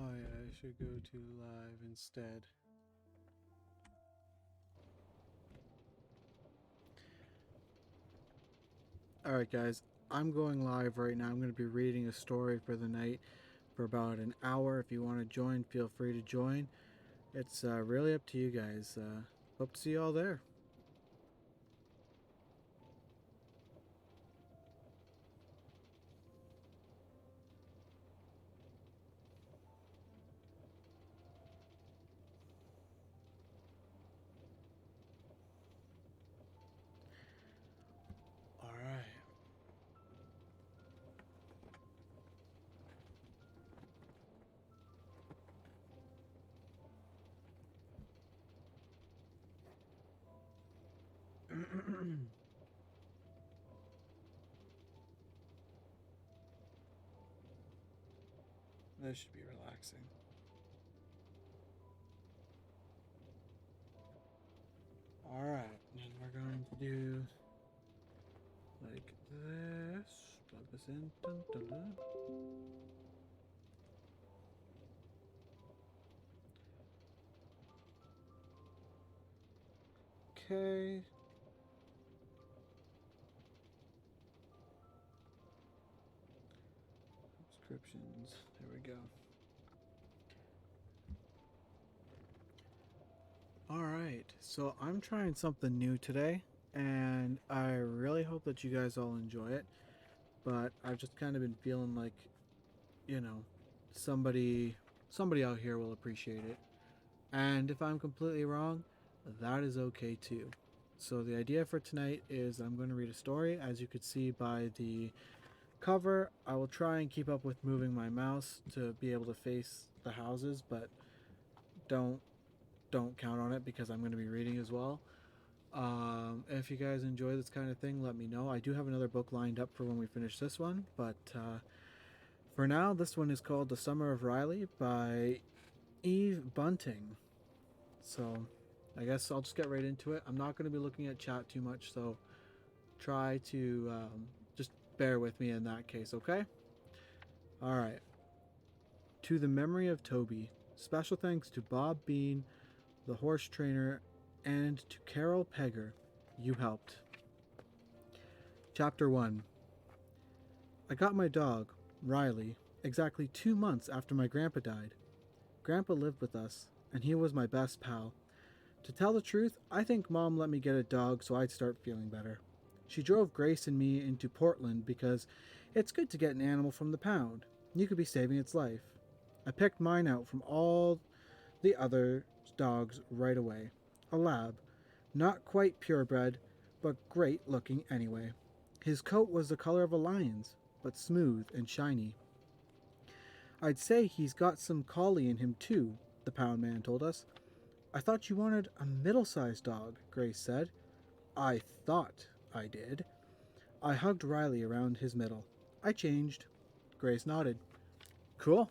Oh yeah, I should go to live instead. Alright guys, I'm going live right now. I'm going to be reading a story for the night for about an hour. If you want to join, feel free to join. It's really up to you guys. Hope to see you all there. Alright. This should be relaxing. Alright, and we're going to do like this. Plug this in. Dun, dun, dun. Okay. Subscriptions. There we go. Alright, so I'm trying something new today, and I really hope that you guys all enjoy it. But I've just kind of been feeling like, you know, somebody out here will appreciate it. And if I'm completely wrong, that is okay too. So the idea for tonight is I'm going to read a story. As you could see by the cover, I will try and keep up with moving my mouse to be able to face the houses, but don't count on it because I'm going to be reading as well. If you guys enjoy this kind of thing, let me know. I do have another book lined up for when we finish this one, but for now, this one is called The Summer of Riley by Eve Bunting. So I guess I'll just get right into it. I'm not going to be looking at chat too much, so try to just bear with me in that case, okay? Alright. To the memory of Toby, special thanks to Bob Bean, the horse trainer, and to Carol Pegger. You helped. Chapter 1. I got my dog, Riley, exactly 2 months after my grandpa died. Grandpa lived with us, and he was my best pal. To tell the truth, I think Mom let me get a dog so I'd start feeling better. She drove Grace and me into Portland because it's good to get an animal from the pound. You could be saving its life. I picked mine out from all the other dogs right away. A lab. Not quite purebred, but great looking anyway. His coat was the color of a lion's, but smooth and shiny. I'd say he's got some collie in him too, the pound man told us. I thought you wanted a middle-sized dog, Grace said. I thought I did. I hugged Riley around his middle. I changed. Grace nodded. Cool.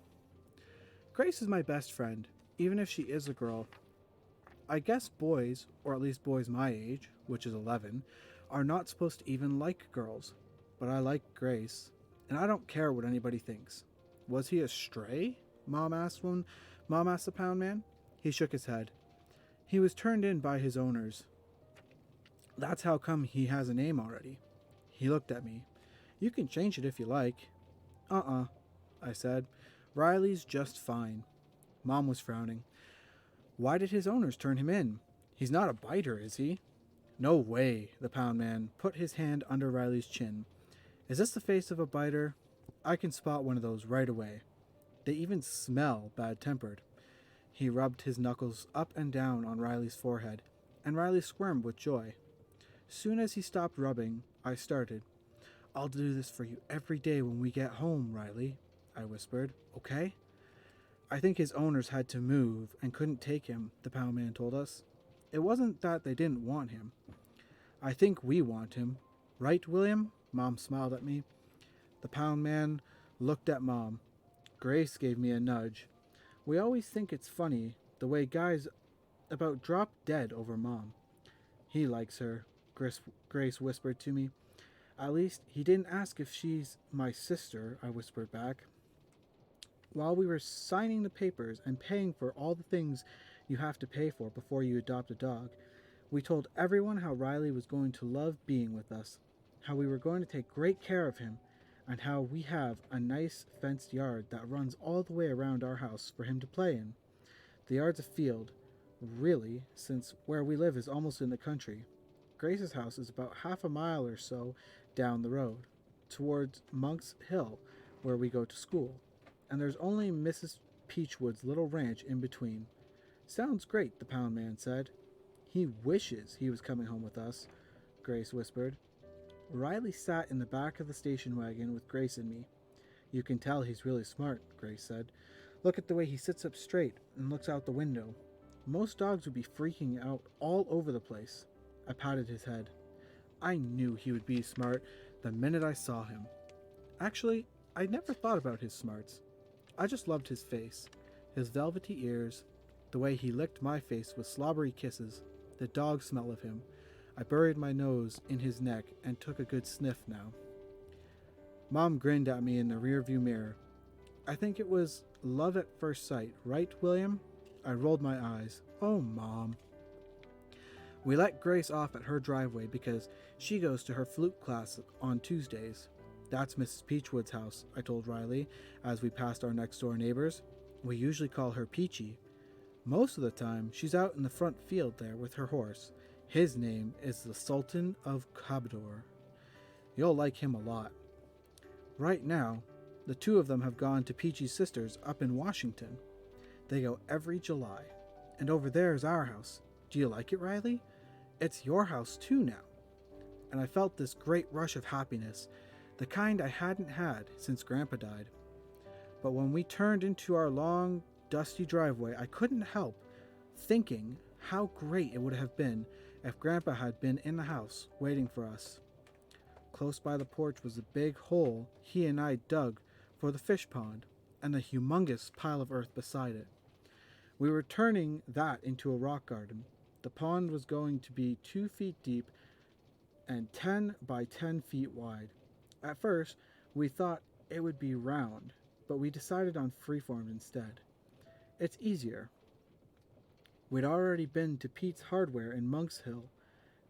Grace is my best friend, even if she is a girl. I guess boys, or at least boys my age, which is 11, are not supposed to even like girls. But I like Grace, and I don't care what anybody thinks. Was he a stray? Mom asked the pound man. He shook his head. He was turned in by his owners. That's how come he has a name already. He looked at me. You can change it if you like. I said. Riley's just fine. Mom was frowning. Why did his owners turn him in? He's not a biter, is he? No way, the pound man put his hand under Riley's chin. Is this the face of a biter? I can spot one of those right away. They even smell bad-tempered. He rubbed his knuckles up and down on Riley's forehead, and Riley squirmed with joy. Soon as he stopped rubbing, I started. I'll do this for you every day when we get home, Riley, I whispered. Okay? I think his owners had to move and couldn't take him, the pound man told us. It wasn't that they didn't want him. I think we want him. Right, William? Mom smiled at me. The pound man looked at Mom. Grace gave me a nudge. We always think it's funny, the way guys about drop dead over Mom. He likes her, Grace whispered to me. At least he didn't ask if she's my sister, I whispered back. While we were signing the papers and paying for all the things you have to pay for before you adopt a dog, we told everyone how Riley was going to love being with us, how we were going to take great care of him, and how we have a nice fenced yard that runs all the way around our house for him to play in. The yard's a field, really, since where we live is almost in the country. Grace's house is about half a mile or so down the road, towards Monk's Hill, where we go to school, and there's only Mrs. Peachwood's little ranch in between. Sounds great, the pound man said. He wishes he was coming home with us, Grace whispered. Riley sat in the back of the station wagon with Grace and me. You can tell he's really smart, Grace said. Look at the way he sits up straight and looks out the window. Most dogs would be freaking out all over the place. I patted his head. I knew he would be smart the minute I saw him. Actually, I never thought about his smarts. I just loved his face, his velvety ears, the way he licked my face with slobbery kisses, the dog smell of him. I buried my nose in his neck and took a good sniff now. Mom grinned at me in the rearview mirror. I think it was love at first sight, right, William? I rolled my eyes. Oh, Mom. We let Grace off at her driveway because she goes to her flute class on Tuesdays. That's Mrs. Peachwood's house, I told Riley as we passed our next door neighbors. We usually call her Peachy. Most of the time, she's out in the front field there with her horse. His name is the Sultan of Cabador. You'll like him a lot. Right now, the two of them have gone to Peachy's sister's up in Washington. They go every July. And over there is our house. Do you like it, Riley? It's your house too now. And I felt this great rush of happiness, the kind I hadn't had since Grandpa died. But when we turned into our long, dusty driveway, I couldn't help thinking how great it would have been if Grandpa had been in the house waiting for us. Close by the porch was a big hole he and I dug for the fish pond, and a humongous pile of earth beside it. We were turning that into a rock garden. The pond was going to be 2 feet deep and 10 by 10 feet wide. At first, we thought it would be round, but we decided on freeform instead. It's easier. We'd already been to Pete's Hardware in Monk's Hill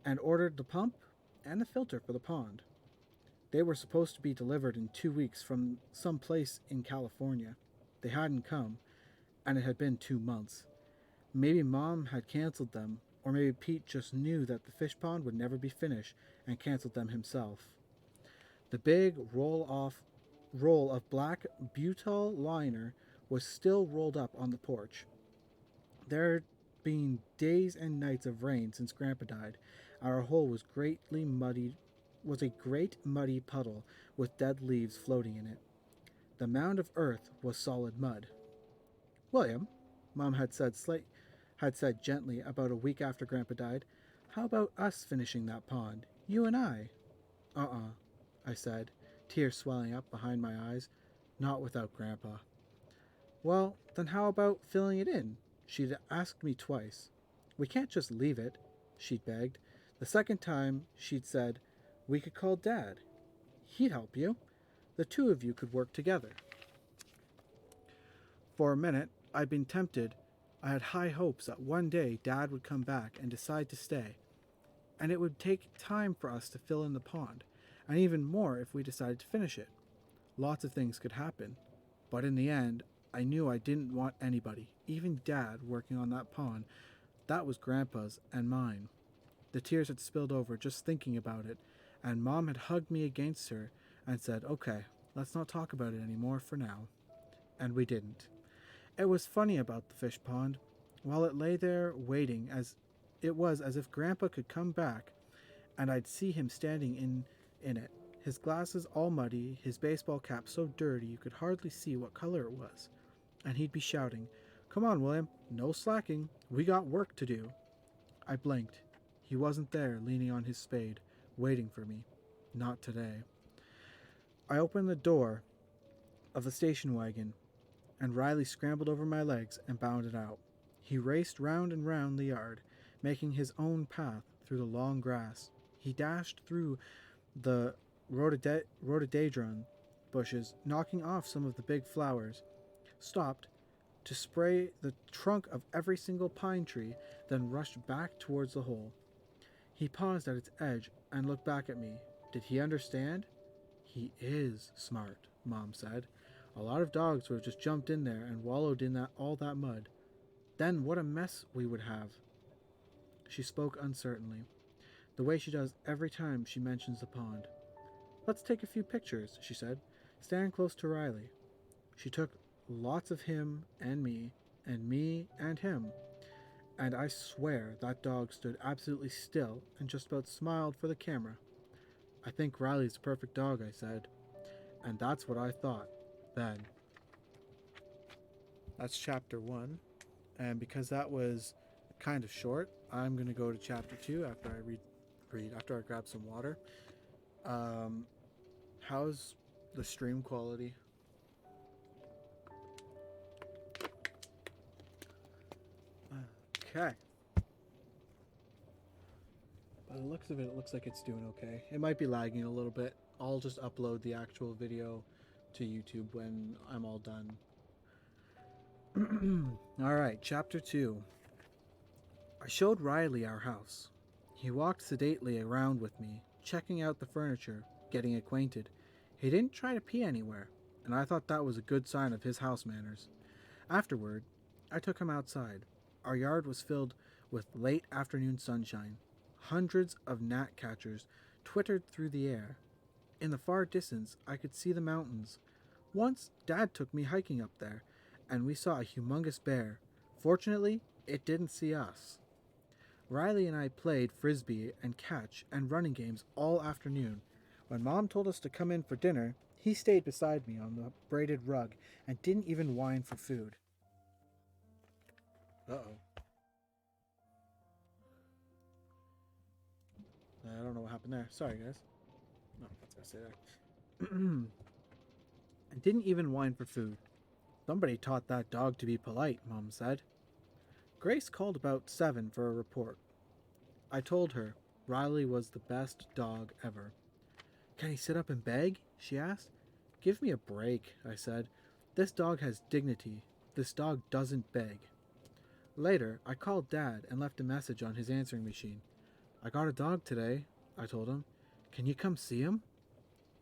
and ordered the pump and the filter for the pond. They were supposed to be delivered in 2 weeks from some place in California. They hadn't come, and it had been 2 months. Maybe Mom had canceled them, or maybe Pete just knew that the fish pond would never be finished and canceled them himself. The big roll of black butyl liner was still rolled up on the porch. There had been days and nights of rain since Grandpa died. Our hole was a great muddy puddle with dead leaves floating in it. The mound of earth was solid mud. William, Mom had said gently about a week after Grandpa died, how about us finishing that pond? You and I. I said, tears swelling up behind my eyes. Not without Grandpa. Well, then how about filling it in? She'd asked me twice. We can't just leave it, she'd begged. The second time, she'd said, we could call Dad. He'd help you. The two of you could work together. For a minute, I'd been tempted. I had high hopes that one day Dad would come back and decide to stay. And it would take time for us to fill in the pond, and even more if we decided to finish it. Lots of things could happen. But in the end, I knew I didn't want anybody, even Dad, working on that pond. That was Grandpa's and mine. The tears had spilled over just thinking about it, and Mom had hugged me against her and said, okay, let's not talk about it anymore for now. And we didn't. It was funny about the fish pond. While it lay there waiting, it was as if Grandpa could come back, and I'd see him standing in it, his glasses all muddy, his baseball cap so dirty you could hardly see what color it was. And he'd be shouting, come on, William, no slacking, we got work to do. I blinked. He wasn't there, leaning on his spade, waiting for me. Not today. I opened the door of the station wagon, and Riley scrambled over my legs and bounded out. He raced round and round the yard, making his own path through the long grass. He dashed through the rhododendron bushes, knocking off some of the big flowers, stopped to spray the trunk of every single pine tree, then rushed back towards the hole. He paused at its edge and looked back at me. Did he understand? He is smart, Mom said. A lot of dogs would have just jumped in there and wallowed in all that mud. Then what a mess we would have. She spoke uncertainly, the way she does every time she mentions the pond. Let's take a few pictures, she said, standing close to Riley. She took lots of him and me and him, and I swear that dog stood absolutely still and just about smiled for the camera. I think Riley's the perfect dog, I said, and that's what I thought then. That's chapter 1, and because that was kind of short, I'm going to go to chapter 2 after I after I grab some water. How's the stream quality? Okay. By the looks of it, it looks like it's doing okay. It might be lagging a little bit. I'll just upload the actual video to YouTube when I'm all done. Alright, chapter 2. I showed Riley our house. He walked sedately around with me, checking out the furniture, getting acquainted. He didn't try to pee anywhere, and I thought that was a good sign of his house manners. Afterward, I took him outside. Our yard was filled with late afternoon sunshine. Hundreds of gnatcatchers twittered through the air. In the far distance, I could see the mountains. Once, Dad took me hiking up there, and we saw a humongous bear. Fortunately, it didn't see us. Riley and I played frisbee and catch and running games all afternoon. When Mom told us to come in for dinner, he stayed beside me on the braided rug and didn't even whine for food. Uh-oh. I don't know what happened there. Sorry, guys. No, that's what I say there. And didn't even whine for food. Somebody taught that dog to be polite, Mom said. Grace called about 7 for a report. I told her Riley was the best dog ever. Can he sit up and beg? She asked. Give me a break, I said. This dog has dignity. This dog doesn't beg. Later, I called Dad and left a message on his answering machine. I got a dog today, I told him. Can you come see him?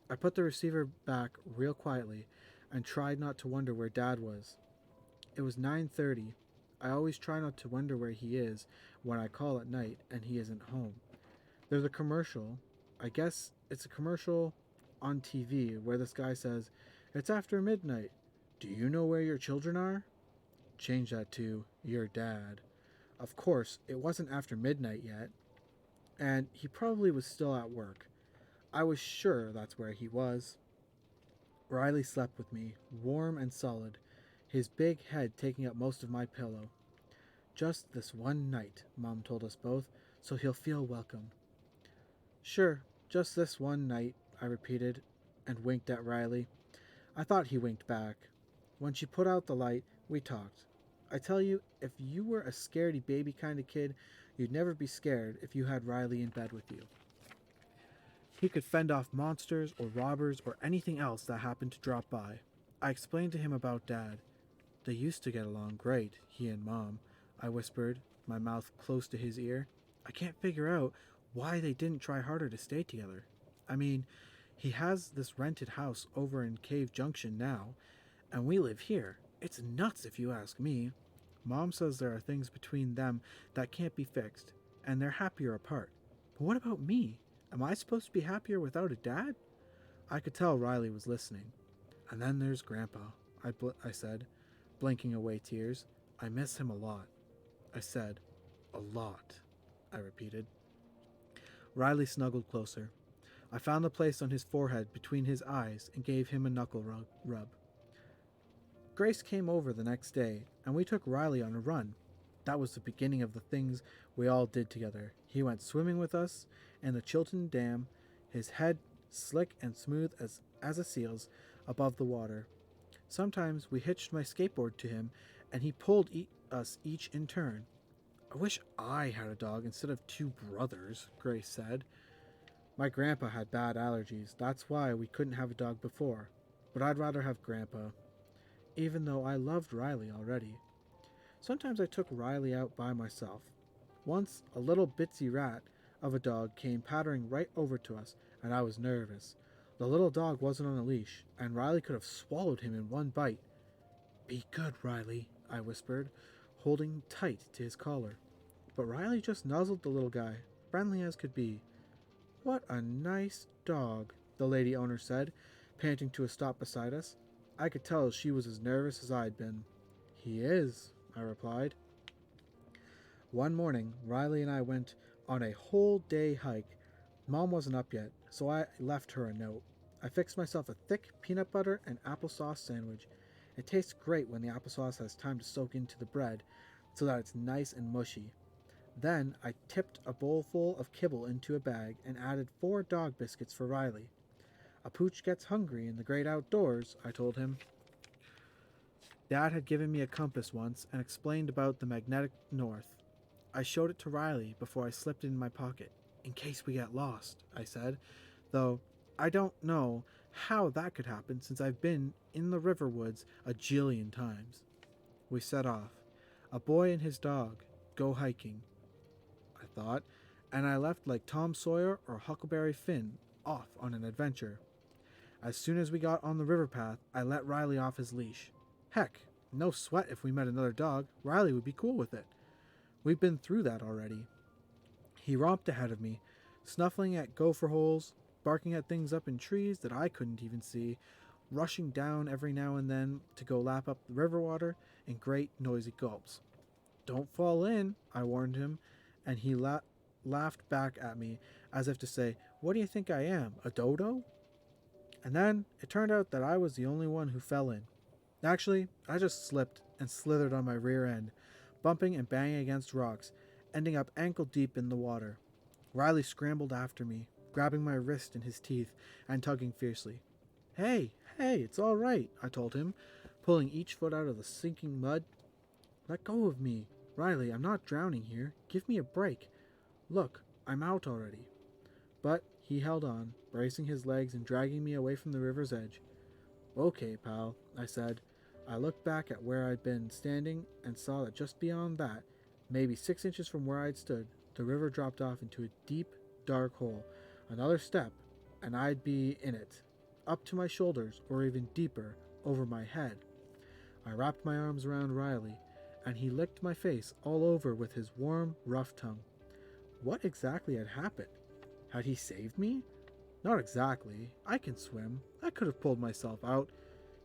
I put the receiver back real quietly and tried not to wonder where Dad was. It was 9:30. I always try not to wonder where he is when I call at night and he isn't home. There's a commercial. I guess it's a commercial on TV where this guy says, "It's after midnight. Do you know where your children are?" Change that to, "Your dad." Of course, it wasn't after midnight yet, and he probably was still at work. I was sure that's where he was. Riley slept with me, warm and solid, his big head taking up most of my pillow. Just this one night, Mom told us both, so he'll feel welcome. Sure, just this one night, I repeated, and winked at Riley. I thought he winked back. When she put out the light, we talked. I tell you, if you were a scaredy baby kind of kid, you'd never be scared if you had Riley in bed with you. He could fend off monsters or robbers or anything else that happened to drop by. I explained to him about Dad. They used to get along great, he and Mom, I whispered, my mouth close to his ear. I can't figure out why they didn't try harder to stay together. I mean, he has this rented house over in Cave Junction now, and we live here. It's nuts if you ask me. Mom says there are things between them that can't be fixed, and they're happier apart. But what about me? Am I supposed to be happier without a dad? I could tell Riley was listening. And then there's Grandpa, I said, blinking away tears. I miss him a lot. I said, a lot, I repeated. Riley snuggled closer. I found the place on his forehead between his eyes and gave him a knuckle rub. Grace came over the next day, and we took Riley on a run. That was the beginning of the things we all did together. He went swimming with us in the Chilton Dam, his head slick and smooth as a seal's above the water. Sometimes we hitched my skateboard to him, and he pulled us each in turn. I wish I had a dog instead of 2 brothers, Grace said. My grandpa had bad allergies. That's why we couldn't have a dog before. But I'd rather have Grandpa. even though I loved Riley already. Sometimes I took Riley out by myself. Once, a little bitsy rat of a dog came pattering right over to us, and I was nervous. The little dog wasn't on a leash, and Riley could have swallowed him in one bite. Be good, Riley, I whispered, holding tight to his collar. But Riley just nuzzled the little guy, friendly as could be. What a nice dog, the lady owner said, panting to a stop beside us. I could tell she was as nervous as I'd been. He is, I replied. One morning, Riley and I went on a whole day hike. Mom wasn't up yet, so I left her a note. I fixed myself a thick peanut butter and applesauce sandwich. It tastes great when the applesauce has time to soak into the bread so that it's nice and mushy. Then I tipped a bowlful of kibble into a bag and added 4 dog biscuits for Riley. A pooch gets hungry in the great outdoors, I told him. Dad had given me a compass once and explained about the magnetic north. I showed it to Riley before I slipped it in my pocket. In case we get lost, I said, though I don't know how that could happen since I've been in the river woods a jillion times. We set off. A boy and his dog go hiking, I thought, and I left like Tom Sawyer or Huckleberry Finn off on an adventure. As soon as we got on the river path, I let Riley off his leash. Heck, no sweat if we met another dog. Riley would be cool with it. We've been through that already. He romped ahead of me, snuffling at gopher holes, barking at things up in trees that I couldn't even see, rushing down every now and then to go lap up the river water in great noisy gulps. Don't fall in, I warned him, and he laughed back at me as if to say, what do you think I am, a dodo? And then it turned out that I was the only one who fell in. Actually, I just slipped and slithered on my rear end, bumping and banging against rocks, ending up ankle deep in the water. Riley scrambled after me, grabbing my wrist in his teeth and tugging fiercely. Hey, it's all right, I told him, pulling each foot out of the sinking mud. Let go of me. Riley, I'm not drowning here. Give me a break. Look, I'm out already. But he held on, bracing his legs and dragging me away from the river's edge. Okay, pal, I said. I looked back at where I'd been standing and saw that just beyond that, maybe 6 inches from where I'd stood, the river dropped off into a deep, dark hole. Another step, and I'd be in it, up to my shoulders or even deeper, over my head. I wrapped my arms around Riley, and he licked my face all over with his warm, rough tongue. What exactly had happened? Had he saved me? Not exactly. I can swim. I could have pulled myself out.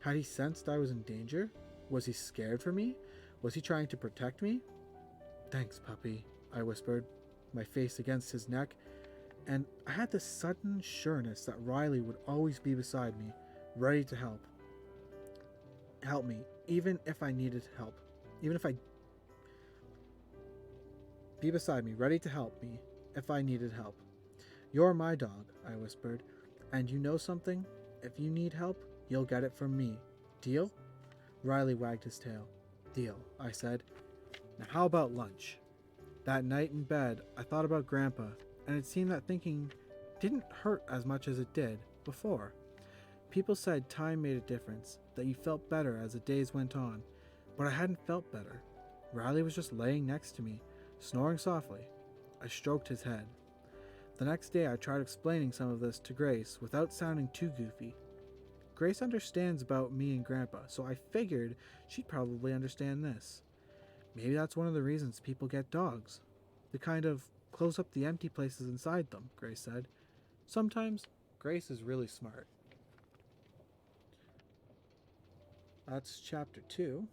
Had he sensed I was in danger? Was he scared for me? Was he trying to protect me? Thanks, puppy, I whispered, my face against his neck, and I had this sudden sureness that Riley would always be beside me, ready to help. Help me, even if I needed help. Be beside me, ready to help me, if I needed help. You're my dog, I whispered, and you know something? If you need help, you'll get it from me. Deal? Riley wagged his tail. Deal, I said. Now how about lunch? That night in bed, I thought about Grandpa, and it seemed that thinking didn't hurt as much as it did before. People said time made a difference, that you felt better as the days went on, but I hadn't felt better. Riley was just laying next to me, snoring softly. I stroked his head. The next day I tried explaining some of this to Grace without sounding too goofy. Grace understands about me and Grandpa, so I figured she'd probably understand this. Maybe that's one of the reasons people get dogs. They kind of close up the empty places inside them, Grace said. Sometimes Grace is really smart. That's chapter 2.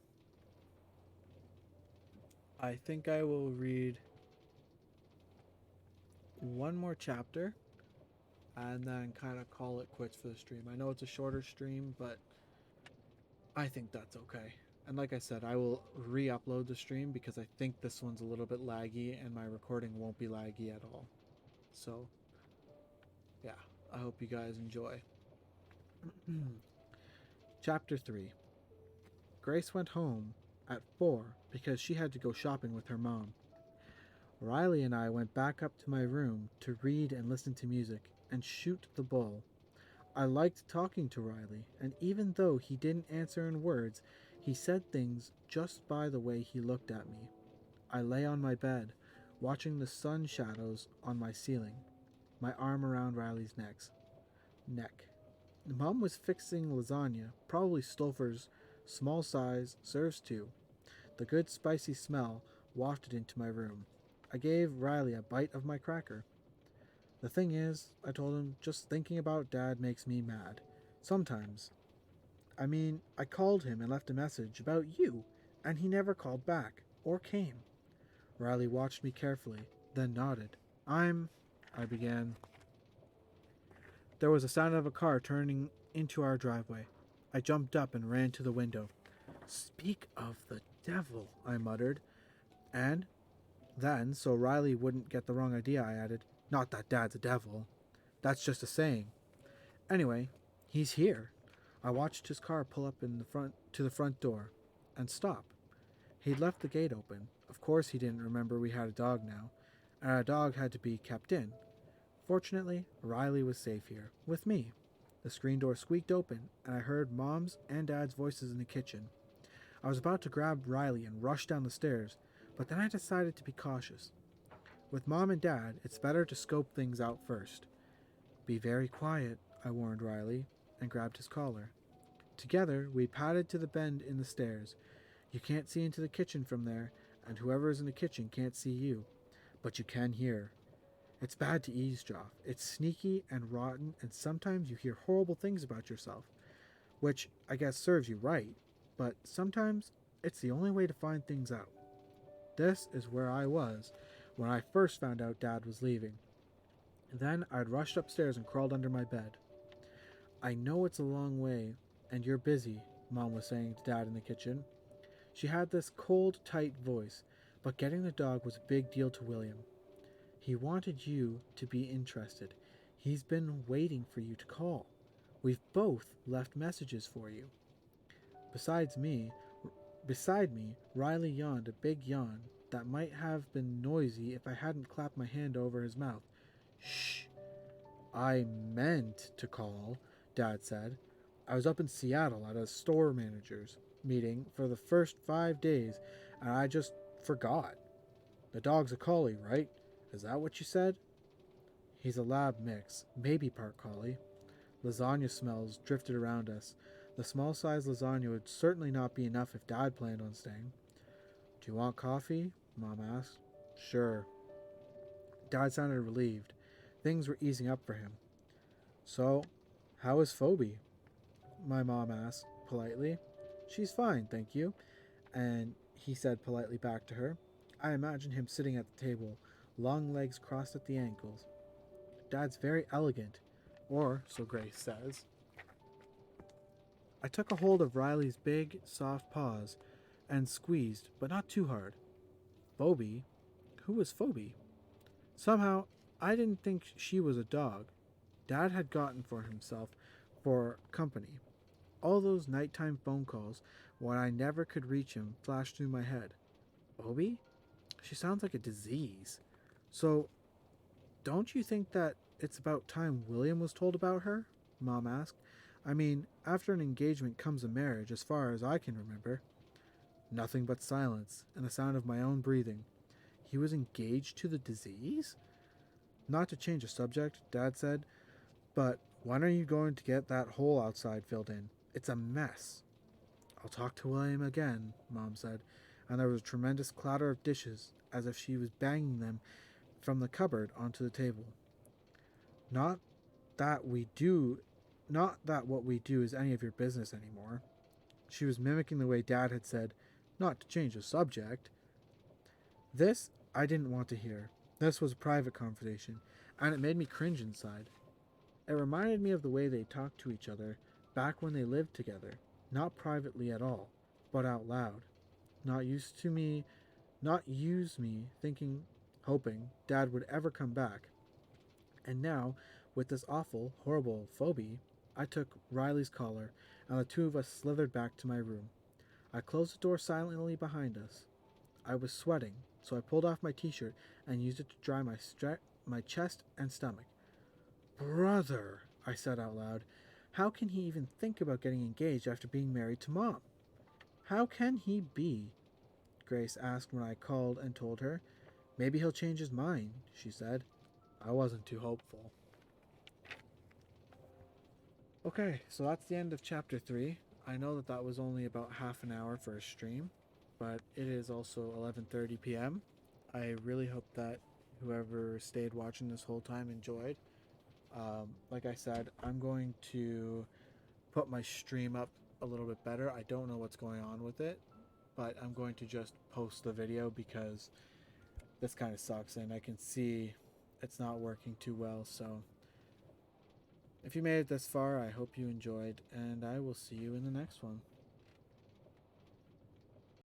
I think I will read one more chapter and then kind of call it quits for the stream. I know it's a shorter stream, but I think that's okay. And like I said, I will re-upload the stream because I think this one's a little bit laggy and my recording won't be laggy at all. So, yeah, I hope you guys enjoy. Chapter 3. Grace went home at 4 because she had to go shopping with her mom. Riley and I went back up to my room to read and listen to music and shoot the bull. I liked talking to Riley, and even though he didn't answer in words, He said things just by the way he looked at me. I lay on my bed, watching the sun shadows on my ceiling, my arm around Riley's neck. Mom was fixing lasagna, probably Stouffer's small size, serves two. The good spicy smell wafted into my room. I gave Riley a bite of my cracker. The thing is, I told him, just thinking about Dad makes me mad. Sometimes. I called him and left a message about you, and he never called back, or came. Riley watched me carefully, then nodded. I began. There was a sound of a car turning into our driveway. I jumped up and ran to the window. Speak of the devil, I muttered. And then, so Riley wouldn't get the wrong idea, I added, not that Dad's a devil. That's just a saying. Anyway, he's here. I watched his car pull up to the front door and stop. He'd left the gate open. Of course he didn't remember we had a dog now, and our dog had to be kept in. Fortunately, Riley was safe here, with me. The screen door squeaked open, and I heard Mom's and Dad's voices in the kitchen. I was about to grab Riley and rush down the stairs, but then I decided to be cautious. With Mom and Dad, it's better to scope things out first. Be very quiet, I warned Riley, and grabbed his collar. Together, we padded to the bend in the stairs. You can't see into the kitchen from there, and whoever is in the kitchen can't see you, but you can hear. It's bad to eavesdrop. It's sneaky and rotten, and sometimes you hear horrible things about yourself, which I guess serves you right, but sometimes it's the only way to find things out. This is where I was when I first found out Dad was leaving. Then I'd rushed upstairs and crawled under my bed. I know it's a long way, and you're busy, Mom was saying to Dad in the kitchen. She had this cold, tight voice, but getting the dog was a big deal to William. He wanted you to be interested. He's been waiting for you to call. We've both left messages for you. Beside me, Riley yawned a big yawn that might have been noisy if I hadn't clapped my hand over his mouth. Shh. I meant to call, Dad said. I was up in Seattle at a store managers meeting for the first 5 days, and I just forgot. The dog's a collie, right? Is that what you said? He's a lab mix, maybe part collie. Lasagna smells drifted around us. The small-sized lasagna would certainly not be enough if Dad planned on staying. Do you want coffee? Mom asked. Sure. Dad sounded relieved. Things were easing up for him. So, how is Phoebe? My mom asked, politely. She's fine, thank you. And he said politely back to her. I imagine him sitting at the table, long legs crossed at the ankles. Dad's very elegant, or so Grace says. I took a hold of Riley's big, soft paws and squeezed, but not too hard. Phoebe? Who was Phoebe? Somehow, I didn't think she was a dog. Dad had gotten for himself for company. All those nighttime phone calls when I never could reach him flashed through my head. Phoebe? She sounds like a disease. So, don't you think that it's about time William was told about her? Mom asked. I mean, after an engagement comes a marriage, as far as I can remember. Nothing but silence, and the sound of my own breathing. He was engaged to the disease? Not to change the subject, Dad said, but when are you going to get that hole outside filled in? It's a mess. I'll talk to William again, Mom said, and there was a tremendous clatter of dishes, as if she was banging them from the cupboard onto the table. Not that what we do is any of your business anymore. She was mimicking the way Dad had said, not to change the subject. This I didn't want to hear. This was a private conversation, and it made me cringe inside. It reminded me of the way they talked to each other back when they lived together, not privately at all, but out loud. Not use me thinking, hoping Dad would ever come back. And now, with this awful, horrible Phoebe, I took Riley's collar, and the two of us slithered back to my room. I closed the door silently behind us. I was sweating, so I pulled off my t-shirt and used it to dry my chest and stomach. Brother, I said out loud, how can he even think about getting engaged after being married to Mom? How can he be? Grace asked when I called and told her. Maybe he'll change his mind, she said. I wasn't too hopeful. Okay, so that's the end of chapter 3. I know that that was only about half an hour for a stream, but it is also 11:30 p.m. I really hope that whoever stayed watching this whole time enjoyed. Like I said, I'm going to put my stream up a little bit better. I don't know what's going on with it, but I'm going to just post the video because this kind of sucks and I can see it's not working too well. So if you made it this far, I hope you enjoyed, and I will see you in the next one.